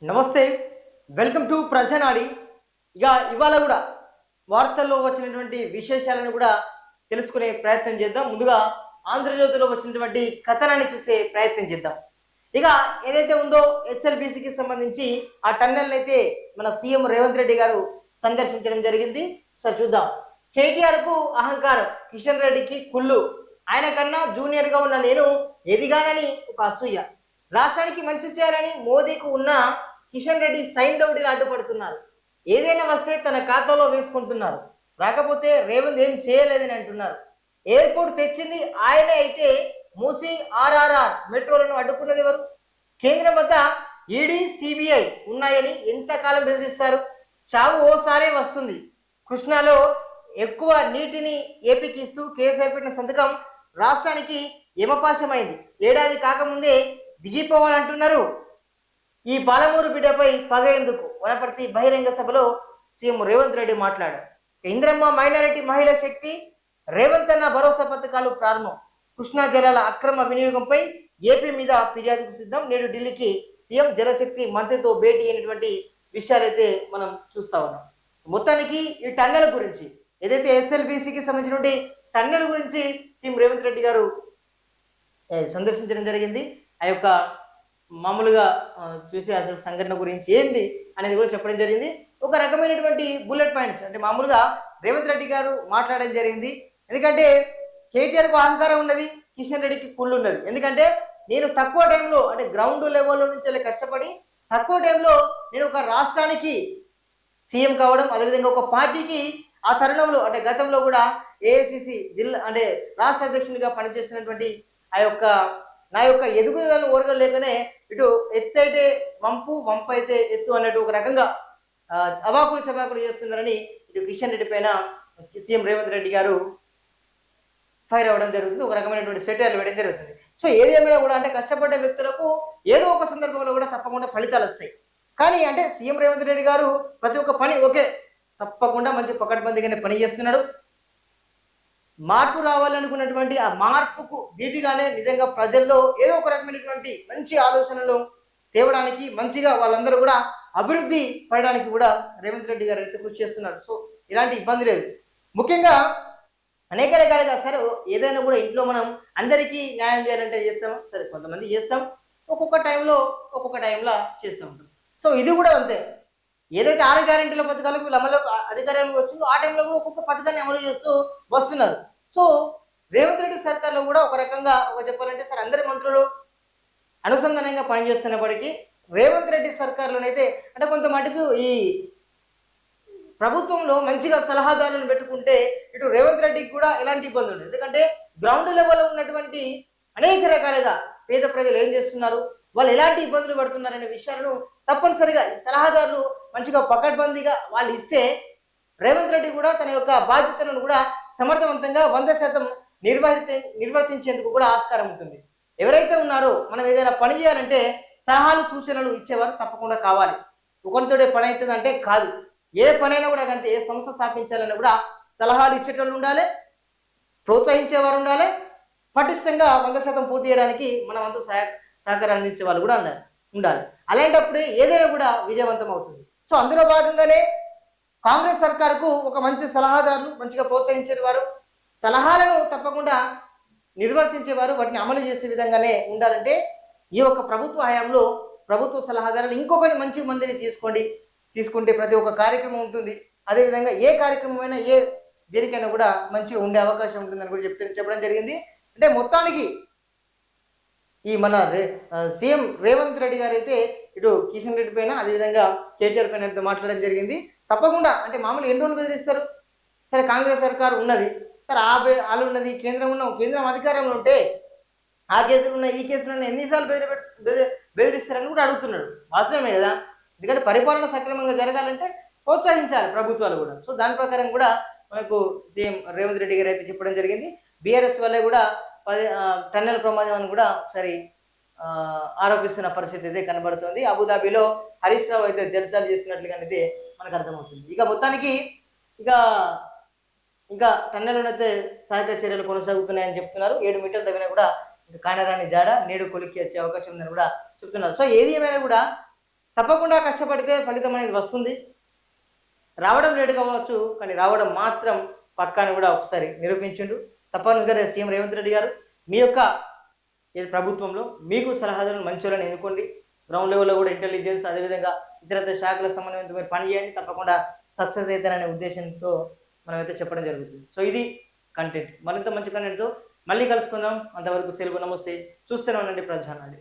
నమస్తే. Welcome to Prajanadi. ఇక ఇవాళ కూడా వార్తల్లో వచ్చినటువంటి విశేషాలను కూడా తెలుసుకునే ప్రయత్నం చేద్దాం. ముందుగా ఆంధ్రజ్యోతిలో వచ్చినటువంటి కథనాన్ని చూసే ప్రయత్నం చేద్దాం. ఇక ఏదైతే ఉందో ఎస్ఎల్బిసికి సంబంధించి ఆ టన్నెల్ అయితే మన సీఎం రేవంత్ రెడ్డి గారు సందర్శించడం జరిగింది. సో చూద్దాం. కేటీఆర్ కు అహంకారం, కిషన్ రెడ్డికి కుళ్ళు, ఆయన కన్నా జూనియర్ గా ఉన్న నేను ఎదిగానని ఒక అసూయ, రాష్ట్రానికి మంచి చేయాలని మోదీకి ఉన్న కిషన్ రెడ్డి సైంధవుడిని అడ్డుపడుతున్నారు. ఏదైనా వస్తే తన ఖాతాలో వేసుకుంటున్నారు, రాకపోతే రేవంత్ ఏం చేయలేదని అంటున్నారు. ఎయిర్పోర్ట్ తెచ్చింది ఆయనే అయితే మూసి ఆర్ఆర్ఆర్ మెట్రోలను అడ్డుకున్నది ఎవరు? కేంద్రం వద్ద ఈడీ సిబిఐ ఉన్నాయని ఎంతకాలం బెదిరిస్తారు? చావు ఓసారే వస్తుంది. కృష్ణాలో ఎక్కువ నీటిని ఏపీకి ఇస్తూ కేసీఆర్ పెట్టిన సంతకం రాష్ట్రానికి యమపాశమైంది. ఏడాది కాకముందే దిగిపోవాలంటున్నారు. ఈ పాలమూరు బిడ్డపై పగ ఎందుకు? వనపర్తి బహిరంగ సభలో సీఎం రేవంత్ రెడ్డి మాట్లాడారు. ఇంద్రమ్మ మైనారిటీ మహిళా శక్తి, రేవంత్ అన్న భరోసా పథకాలు ప్రారంభం, కృష్ణా జలాల అక్రమ వినియోగంపై ఏపీ మీద ఫిర్యాదుకు సిద్ధం. నేడు ఢిల్లీకి సీఎం జలశక్తి మంత్రితో భేటీ అయినటువంటి విషయాలైతే మనం చూస్తా ఉన్నాం. మొత్తానికి ఈ టన్నెల్ గురించి, ఏదైతే ఎస్ఎల్బిసికి సంబంధించినటువంటి టన్నెల్ గురించి సీఎం రేవంత్ రెడ్డి గారు సందర్శించడం జరిగింది. ఆ యొక్క మామూలుగా చూసి అసలు సంఘటన గురించి ఏంది అనేది కూడా చెప్పడం జరిగింది. ఒక రకమైనటువంటి బుల్లెట్ పాయింట్స్ అంటే మామూలుగా రేవంత్ రెడ్డి గారు మాట్లాడడం జరిగింది. ఎందుకంటే కేటీఆర్కు అహంకారం ఉన్నది, కిషన్ రెడ్డికి కుళ్ళు ఉన్నది. ఎందుకంటే నేను తక్కువ టైంలో అంటే గ్రౌండ్ లెవెల్లో నుంచి కష్టపడి తక్కువ టైంలో నేను ఒక రాష్ట్రానికి సీఎం కావడం, అదేవిధంగా ఒక పార్టీకి ఆ తరుణంలో అంటే గతంలో కూడా ఏఐసిసి జిల్లా అంటే రాష్ట్ర అధ్యక్షునిగా పనిచేస్తున్నటువంటి నా యొక్క ఎదుగుదలను ఓరగలేకనే ఇటు ఎత్తు అయితే వంపు, వంపు అయితే ఎత్తు అన్నట్టు ఒక రకంగా అవాకులు చవాకులు చేస్తున్నారని ఇటు కిషన్ రెడ్డి పైన సీఎం రేవంత్ రెడ్డి గారు ఫైర్ అవ్వడం జరుగుతుంది. ఒక రకమైనటువంటి సెటైర్లు వేయడం జరుగుతుంది. సో ఏదేమైనా కూడా అంటే కష్టపడ్డ వ్యక్తులకు ఏదో ఒక సందర్భంలో కూడా తప్పకుండా ఫలితాలు వస్తాయి. కానీ అంటే సీఎం రేవంత్ రెడ్డి గారు ప్రతి ఒక్క పని ఓకే తప్పకుండా మంచి పకడ్బందీగానే పని చేస్తున్నాడు. మార్పు రావాలనుకున్నటువంటి ఆ మార్పుకు ధీటుగానే నిజంగా ప్రజల్లో ఏదో ఒక రకమైనటువంటి మంచి ఆలోచనలు తేవడానికి, మంచిగా వాళ్ళందరూ కూడా అభివృద్ధి పడడానికి కూడా రేవంత్ రెడ్డి గారు అయితే కృషి చేస్తున్నారు. సో ఇలాంటి ఇబ్బంది లేదు. ముఖ్యంగా అనేక రకాలుగా సరే ఏదైనా కూడా ఇంట్లో మనం అందరికీ న్యాయం చేయాలంటే చేస్తాం, సరే కొంతమంది చేస్తాం, ఒక్కొక్క టైంలో చేస్తూ ఉంటాం. సో ఇది కూడా అంతే. ఏదైతే 6 గ్యారెంటీల పథకాలకు వీళ్ళు అమలు అధికారంలో వచ్చిందో ఆ టైంలో కూడా ఒక్కొక్క పథకాన్ని అమలు చేస్తూ వస్తున్నారు. సో రేవంత్ రెడ్డి సర్కార్లో కూడా ఒక రకంగా చెప్పాలంటే సరే అందరి మంత్రులు అనుసంధానంగా పనిచేస్తున్నప్పటికీ రేవంత్ రెడ్డి సర్కార్లోనైతే అంటే కొంత మటుకు ఈ ప్రభుత్వంలో మంచిగా సలహాదారులను పెట్టుకుంటే ఇటు రేవంత్ రెడ్డికి కూడా ఎలాంటి ఇబ్బంది ఉండదు. ఎందుకంటే గ్రౌండ్ లెవెల్లో ఉన్నటువంటి అనేక రకాలుగా పేద ప్రజలు ఏం చేస్తున్నారు, వాళ్ళు ఎలాంటి ఇబ్బందులు పడుతున్నారనే విషయాలను తప్పనిసరిగా సలహాదారులు మంచిగా పకడ్బందీగా వాళ్ళు ఇస్తే రేవంత్ రెడ్డి కూడా తన యొక్క బాధ్యతలను కూడా సమర్థవంతంగా 100% నిర్వర్తించేందుకు కూడా ఆస్కారం ఉంటుంది. ఎవరైతే ఉన్నారో మనం ఏదైనా పని చేయాలంటే సలహాలు సూచనలు ఇచ్చేవారు తప్పకుండా కావాలి. ఒకరితోడే పని అవుతుంది అంటే కాదు. ఏ పనైనా కూడా అంతే, ఏ సంస్థ స్థాపించాలన్నా కూడా సలహాలు ఇచ్చేటోళ్ళు ఉండాలి, ప్రోత్సహించేవారు ఉండాలి, పటిష్టంగా 100% పూర్తి చేయడానికి మనం అంతా సహకారం అందించే వాళ్ళు కూడా ఉండాలి. అలాంటప్పుడే ఏదైనా కూడా విజయవంతం అవుతుంది. సో అందులో భాగంగానే కాంగ్రెస్ సర్కారుకు ఒక మంచి సలహాదారులు, మంచిగా ప్రోత్సహించేవారు, సలహాలను తప్పకుండా నిర్వర్తించేవారు, వాటిని అమలు చేసే విధంగానే ఉండాలంటే ఈ యొక్క ప్రభుత్వ హయాంలో ప్రభుత్వ సలహాదారులు ఇంకొకరి మంచి మందిని తీసుకుంటే ప్రతి ఒక్క కార్యక్రమం ఉంటుంది. అదేవిధంగా ఏ కార్యక్రమమైనా ఏ దేనికైనా కూడా మంచిగా ఉండే అవకాశం ఉంటుందని కూడా చెప్పడం జరిగింది. అంటే మొత్తానికి ఈ మన సీఎం రేవంత్ రెడ్డి గారు అయితే ఇటు కిషన్ రెడ్డి పైన అదేవిధంగా కేటీఆర్ పైన అయితే మాట్లాడడం జరిగింది. తప్పకుండా అంటే మామూలు ఎన్ని రోజులు బెదిరిస్తారు? సరే కాంగ్రెస్ సర్కారు ఉన్నది, సరే వాళ్ళు ఉన్నది, కేంద్రం అధికారంలో ఉంటే ఆ కేసులు ఉన్నాయి, ఈ కేసులు ఉన్నాయి, ఎన్నిసార్లు బెదిరిస్తారని కూడా అడుగుతున్నాడు. వాస్తవమే కదా. ఎందుకంటే పరిపాలన సక్రమంగా జరగాలంటే ప్రోత్సహించాలి ప్రభుత్వాలు కూడా. సో దాని ప్రకారం కూడా మనకు సీఎం రేవంత్ రెడ్డి గారు అయితే చెప్పడం జరిగింది. బీఆర్ఎస్ వల్లే కూడా టన్నెల్ ప్రమాదం అని కూడా ఒకసారి ఆరోపిస్తున్న పరిస్థితి అయితే కనబడుతుంది. అబుదాబిలో హరీష్ రావు అయితే జల్సాలు చేస్తున్నట్లుగా అయితే మనకు అర్థమవుతుంది. ఇక మొత్తానికి ఇంకా టన్నెల్లోనైతే సహాయక చర్యలు కొనసాగుతున్నాయని చెప్తున్నారు. 7 మీటర్ల దగ్గర కూడా ఇంకా కానరాని జాడ నేడు కొలిక్కి వచ్చే అవకాశం ఉందని కూడా చెప్తున్నారు. సో ఏది ఏమైనా కూడా తప్పకుండా కష్టపడితే ఫలితం అనేది వస్తుంది. రావడం లేట్ కావచ్చు, కానీ రావడం మాత్రం పక్కాని కూడా ఒకసారి నిరూపించిండు. తప్పనిసరిగా సీఎం రేవంత్ రెడ్డి గారు మీ యొక్క ప్రభుత్వంలో మీకు సలహాదారులను మంచోళ్ళని ఎన్నుకోండి. గ్రౌండ్ లెవెల్లో కూడా ఇంటెలిజెన్స్, అదేవిధంగా ఇతర శాఖల సమన్వయంతో మీరు పని చేయండి. తప్పకుండా సక్సెస్ అవుతారనే ఉద్దేశంతో మనమైతే చెప్పడం జరుగుతుంది. సో ఇది కంటెంట్. మరింత మంచి కంటెంట్తో మళ్ళీ కలుసుకుందాం. అంతవరకు సెలవు. నమస్తే. చూస్తూనే ఉండండి ప్రజానాడి.